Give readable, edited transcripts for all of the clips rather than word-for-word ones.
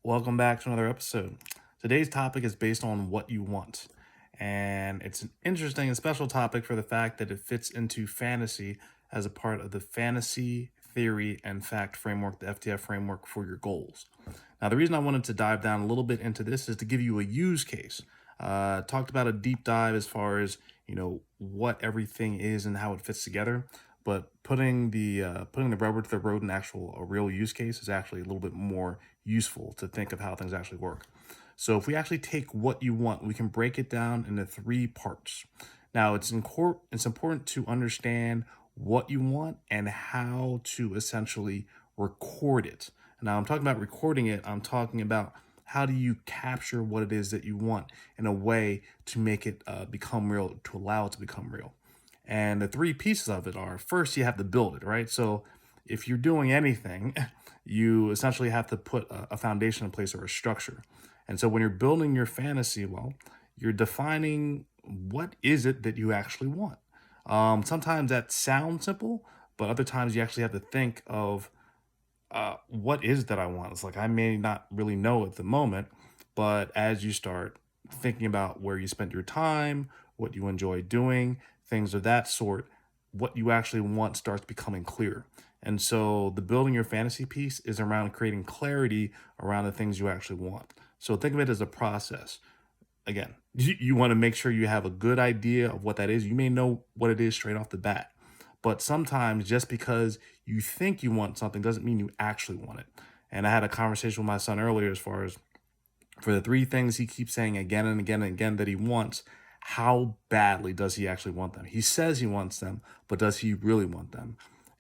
Welcome back to another episode. Today's topic is based on what you want. And it's an interesting and special topic for the fact that it fits into fantasy as a part of the fantasy theory and fact framework, the FTF framework for your goals. Now, the reason I wanted to dive down a little bit into this is to give you a use case. Talked about a deep dive as far as what everything is and how it fits together, but putting the rubber to the road in a real use case is actually a little bit more useful to think of how things actually work. So if we actually take what you want, we can break it down into three parts. Now it's important to understand what you want and how to essentially record it. Now I'm talking about recording it. I'm talking about how do you capture what it is that you want in a way to make it become real, to allow it to become real. And the three pieces of it are, first, you have to build it, right? So if you're doing anything, you essentially have to put a foundation in place or a structure. And so when you're building your fantasy, well, you're defining what is it that you actually want. Sometimes that sounds simple, but other times you actually have to think of what is that I want. It's like I may not really know at the moment, but as you start thinking about where you spend your time, what you enjoy doing, things of that sort, what you actually want starts becoming clear. And so the building your fantasy piece is around creating clarity around the things you actually want. So think of it as a process. Again, you want to make sure you have a good idea of what that is. You may know what it is straight off the bat, but sometimes just because you think you want something doesn't mean you actually want it. And I had a conversation with my son earlier as far as for the three things he keeps saying again and again and again that he wants, how badly does he actually want them? He says he wants them, but does he really want them?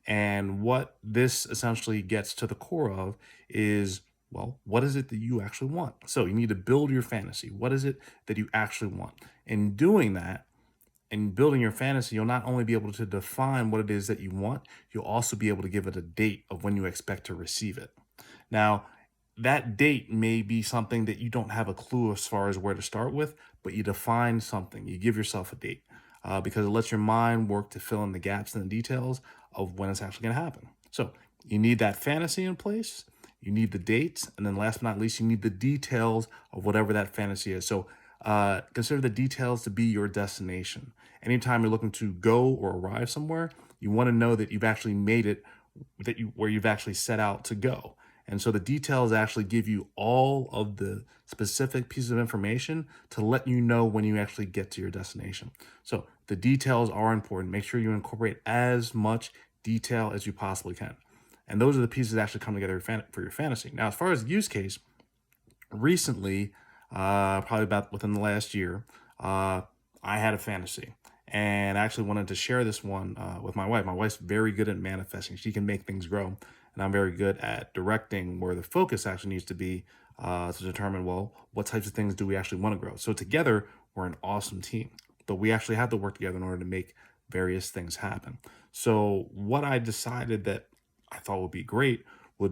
And what this essentially gets to the core of is, well, what is it that you actually want? So you need to build your fantasy. What is it that you actually want? In doing that, in building your fantasy, you'll not only be able to define what it is that you want, you'll also be able to give it a date of when you expect to receive it. Now, that date may be something that you don't have a clue as far as where to start with, but you define something, you give yourself a date because it lets your mind work to fill in the gaps and the details of when it's actually going to happen. So you need that fantasy in place, you need the dates, and then last but not least, you need the details of whatever that fantasy is. So consider the details to be your destination. Anytime you're looking to go or arrive somewhere, you want to know that you've actually made it, where you've actually set out to go. And so the details actually give you all of the specific pieces of information to let you know when you actually get to your destination. So the details are important. Make sure you incorporate as much detail as you possibly can. And those are the pieces that actually come together for your fantasy. Now, as far as use case, recently, probably about within the last year, I had a fantasy. And I actually wanted to share this one with my wife. My wife's very good at manifesting. She can make things grow. And I'm very good at directing where the focus actually needs to be to determine, well, what types of things do we actually want to grow? So together, we're an awesome team. But we actually have to work together in order to make various things happen. So what I decided that I thought would be great was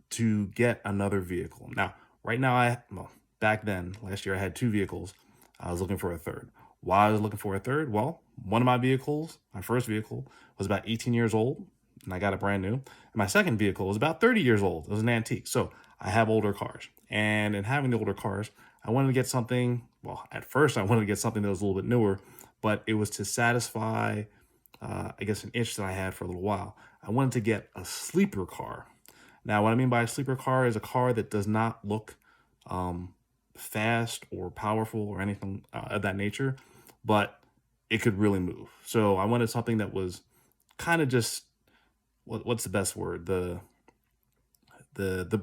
to get another vehicle. Now, right now, back then, last year, I had two vehicles. I was looking for a third. Why I was looking for a third? Well, one of my vehicles, my first vehicle, was about 18 years old, and I got it brand new. And my second vehicle was about 30 years old. It was an antique. So I have older cars. And in having the older cars, I wanted to get something. Well, at first, I wanted to get something that was a little bit newer, but it was to satisfy, I guess, an itch that I had for a little while. I wanted to get a sleeper car. Now, what I mean by a sleeper car is a car that does not look fast or powerful or anything of that nature, but it could really move. So I wanted something that was kind of just what's the best word? The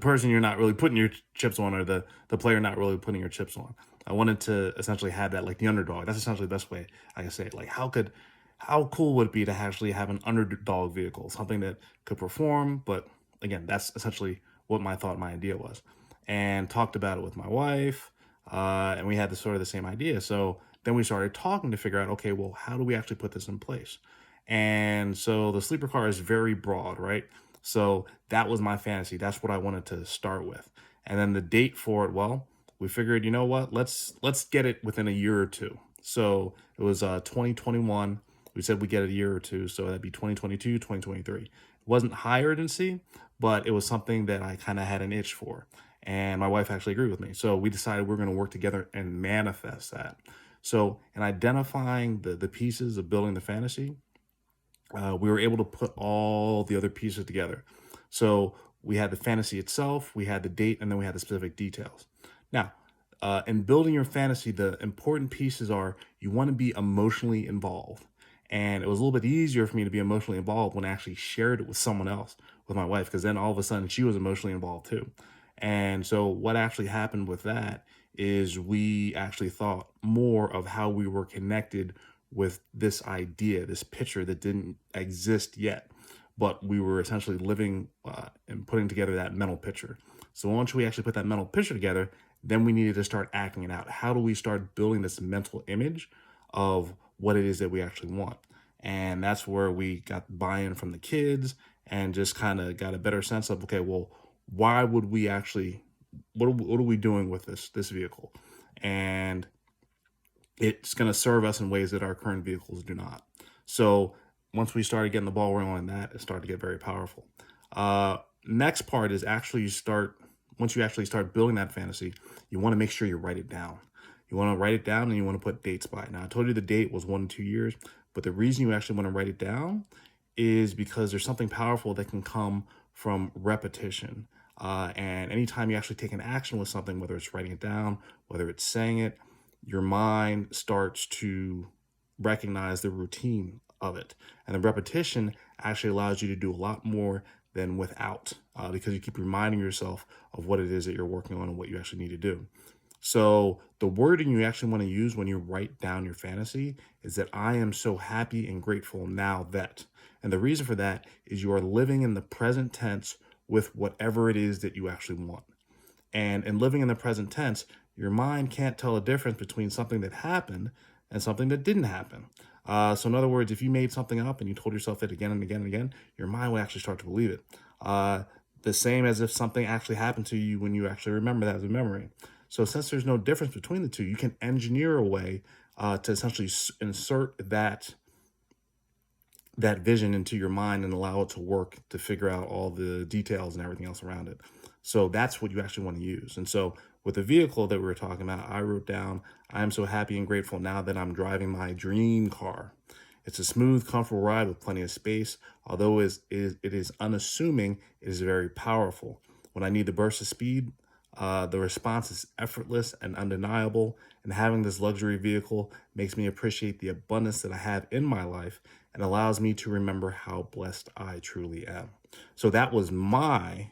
person you're not really putting your chips on, or the player not really putting your chips on. I wanted to essentially have that, like the underdog. That's essentially the best way I can say it. Like how cool would it be to actually have an underdog vehicle, something that could perform, but again, that's essentially what my idea was, and talked about it with my wife, and we had the sort of the same idea. So then we started talking to figure out, okay, well, how do we actually put this in place? And so the sleeper car is very broad, right? So that was my fantasy. That's what I wanted to start with. And then the date for it, well, we figured, you know what? Let's get it within a year or two. So it was 2021. We said we get it a year or two, so that'd be 2022, 2023. It wasn't high urgency, but it was something that I kind of had an itch for. And my wife actually agreed with me. So we decided we're going to work together and manifest that. So in identifying the pieces of building the fantasy, we were able to put all the other pieces together. So we had the fantasy itself, we had the date, and then we had the specific details. Now, in building your fantasy, the important pieces are you want to be emotionally involved. And it was a little bit easier for me to be emotionally involved when I actually shared it with someone else, with my wife, because then all of a sudden she was emotionally involved too. And so what actually happened with that is we actually thought more of how we were connected with this idea, this picture that didn't exist yet, but we were essentially living and putting together that mental picture. So once we actually put that mental picture together, then we needed to start acting it out. How do we start building this mental image of what it is that we actually want? And that's where we got buy-in from the kids and just kind of got a better sense of, okay, well, why would we actually, what are we doing with this vehicle? And it's going to serve us in ways that our current vehicles do not. So once we started getting the ball rolling on that, it started to get very powerful. Next part is actually once you actually start building that fantasy, you want to make sure you write it down. You want to write it down and you want to put dates by it. Now, I told you the date was 1 to 2 years, but the reason you actually want to write it down is because there's something powerful that can come from repetition. And anytime you actually take an action with something, whether it's writing it down, whether it's saying it, your mind starts to recognize the routine of it. And the repetition actually allows you to do a lot more than without, because you keep reminding yourself of what it is that you're working on and what you actually need to do. So the wording you actually want to use when you write down your fantasy is that I am so happy and grateful now that. And the reason for that is you are living in the present tense with whatever it is that you actually want. And in living in the present tense, your mind can't tell a difference between something that happened and something that didn't happen. So in other words, if you made something up and you told yourself it again and again and again, your mind will actually start to believe it. The same as if something actually happened to you when you actually remember that as a memory. So since there's no difference between the two, you can engineer a way to essentially insert that vision into your mind and allow it to work to figure out all the details and everything else around it. So that's what you actually want to use. And so with the vehicle that we were talking about, I wrote down, I am so happy and grateful now that I'm driving my dream car. It's a smooth, comfortable ride with plenty of space. Although it is unassuming, it is very powerful. When I need the burst of speed, the response is effortless and undeniable. And having this luxury vehicle makes me appreciate the abundance that I have in my life and allows me to remember how blessed I truly am. So that was my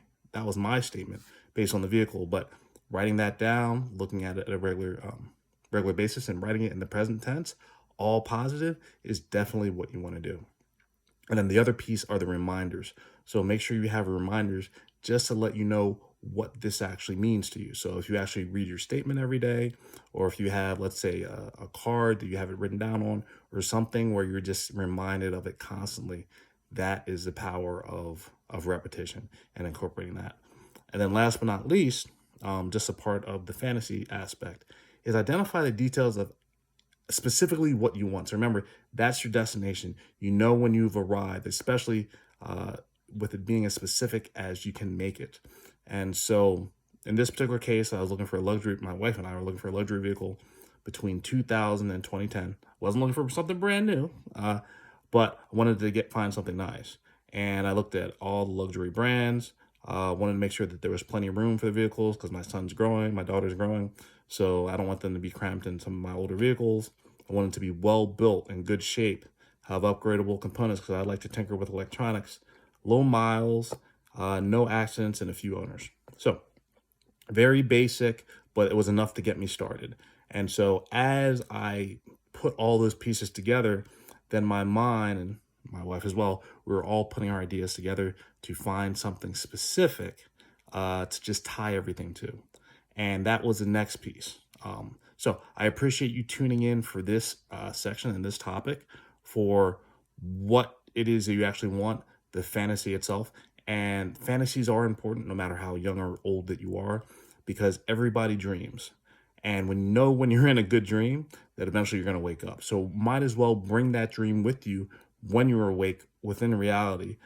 statement based on the vehicle. But writing that down, looking at it at a regular basis, and writing it in the present tense, all positive, is definitely what you want to do. And then the other piece are the reminders. So make sure you have reminders just to let you know what this actually means to you. So if you actually read your statement every day, or if you have, let's say, a card that you have it written down on, or something where you're just reminded of it constantly, that is the power of repetition and incorporating that. And then last but not least, just a part of the fantasy aspect, is identify the details of specifically what you want. So remember, that's your destination. You know when you've arrived, especially with it being as specific as you can make it. And so in this particular case, I was looking for a luxury, my wife and I were looking for a luxury vehicle between 2000 and 2010. Wasn't looking for something brand new, but I wanted to find something nice. And I looked at all the luxury brands. Wanted to make sure that there was plenty of room for the vehicles because my son's growing, my daughter's growing. So I don't want them to be cramped in some of my older vehicles. I want them to be well built, in good shape, have upgradable components because I like to tinker with electronics, low miles, no accidents, and a few owners. So very basic, but it was enough to get me started. And so as I put all those pieces together, then my mind and my wife as well, we were all putting our ideas together to find something specific to just tie everything to. And that was the next piece. So I appreciate you tuning in for this section and this topic for what it is that you actually want, the fantasy itself. And fantasies are important no matter how young or old that you are, because everybody dreams. And when you're in a good dream, that eventually you're going to wake up. So might as well bring that dream with you when you're awake within reality,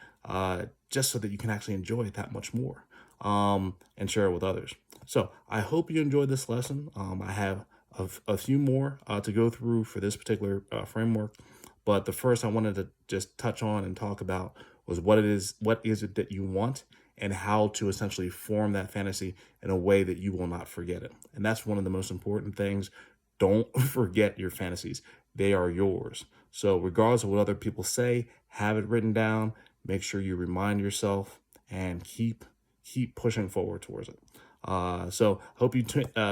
just so that you can actually enjoy it that much more and share it with others. So I hope you enjoyed this lesson. I have a few more to go through for this particular framework, but the first I wanted to just touch on and talk about was what is it that you want, and how to essentially form that fantasy in a way that you will not forget it. And that's one of the most important things. Don't forget your fantasies. They are yours. So regardless of what other people say, have it written down. Make sure you remind yourself and keep pushing forward towards it. So hope you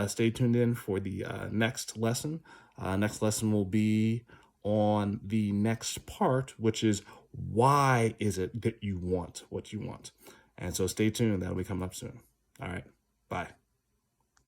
stay tuned in for the next lesson. Next lesson will be on the next part, which is why is it that you want what you want? And so stay tuned. That'll be coming up soon. All right. Bye.